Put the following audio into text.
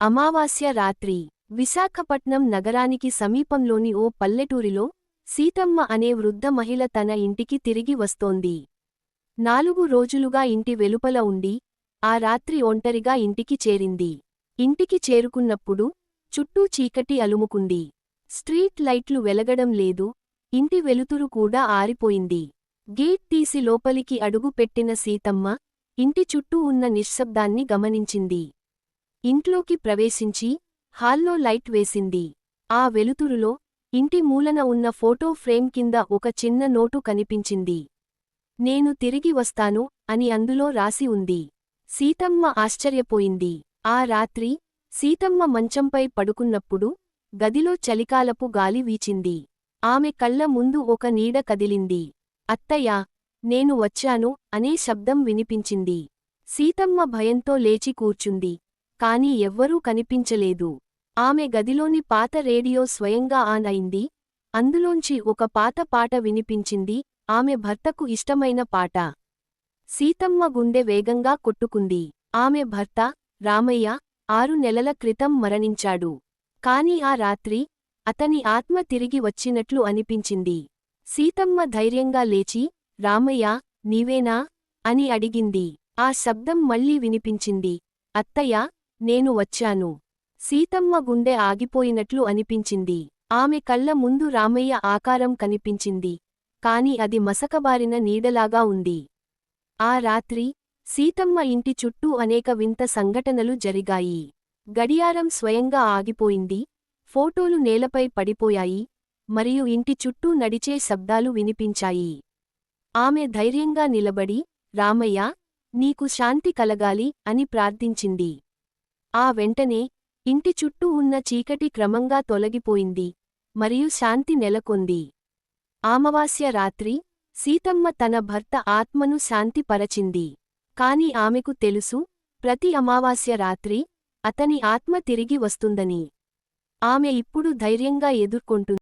అమావాస్య రాత్రి విశాఖపట్నం నగరానికి సమీపంలోని ఓ పల్లెటూరిలో సీతమ్మ అనే వృద్ధ మహిళ తన ఇంటికి తిరిగి వస్తోంది. 4 రోజులుగా ఇంటి వెలుపల ఉండి ఆ రాత్రి ఒంటరిగా ఇంటికి చేరింది. ఇంటికి చేరుకున్నప్పుడు చుట్టూ చీకటి అలుముకుంది. స్ట్రీట్ లైట్లు వెలగడం లేదు, ఇంటి వెలుతురు కూడా ఆరిపోయింది. గేట్ తీసి లోపలికి అడుగు పెట్టిన సీతమ్మ ఇంటి చుట్టూ ఉన్న నిశ్శబ్దాన్ని గమనించింది. ఇంట్లోకి ప్రవేశించి హాల్లో లైట్ వేసింది. ఆ వెలుతురులో ఇంటి మూలన ఉన్న ఫోటో ఫ్రేమ్ కింద ఒక చిన్న నోటు కనిపించింది. నేను తిరిగి వస్తాను అని అందులో రాసి ఉంది. సీతమ్మ ఆశ్చర్యపోయింది. ఆ రాత్రి సీతమ్మ మంచంపై పడుకున్నప్పుడు గదిలో చలికాలపు గాలి వీచింది. ఆమె కళ్ళ ముందు ఒక నీడ కదిలింది. అత్తయ్యా, నేను వచ్చాను అనే శబ్దం వినిపించింది. సీతమ్మ భయంతో లేచి కూర్చుంది. కాని ఎవ్వరూ కనిపించలేదు. ఆమె గదిలోని పాత రేడియో స్వయంగా ఆన్ అయింది. అందులోంచి ఒక పాత పాట వినిపించింది, ఆమె భర్తకు ఇష్టమైన పాట. సీతమ్మ గుండె వేగంగా కొట్టుకుంది. ఆమె భర్త రామయ్య 6 నెలల క్రితం మరణించాడు. కాని ఆ రాత్రి అతని ఆత్మ తిరిగి వచ్చినట్లు అనిపించింది. సీతమ్మ ధైర్యంగా లేచి, రామయ్య, నీవేనా అని అడిగింది. ఆ శబ్దం మళ్ళీ వినిపించింది. అత్తయ్య, నేను వచ్చాను. సీతమ్మ గుండె ఆగిపోయినట్లు అనిపించింది. ఆమె కళ్ళ ముందు రామయ్య ఆకారం కనిపించింది. కాని అది మసకబారిన నీడలాగా ఉంది. ఆ రాత్రి సీతమ్మ ఇంటి చుట్టూ అనేక వింత సంఘటనలు జరిగాయి. గడియారం స్వయంగా ఆగిపోయింది, ఫోటోలు నేలపై పడిపోయాయి, మరియు ఇంటి చుట్టూ నడిచే శబ్దాలు వినిపించాయి. ఆమె ధైర్యంగా నిలబడి, రామయ్య, నీకు శాంతి కలగాలి అని ప్రార్థించింది. ఆ వెంటనే ఇంటి చుట్టూ ఉన్న చీకటి క్రమంగా తొలగిపోయింది, మరియు శాంతి నెలకొంది. అమావాస్య రాత్రి సీతమ్మ తన భర్త ఆత్మను శాంతిపరచింది. కాని ఆమెకు తెలుసు, ప్రతి అమావాస్య రాత్రి అతని ఆత్మ తిరిగి వస్తుందని. ఆమె ఇప్పుడు ధైర్యంగా ఎదుర్కొంటుంది.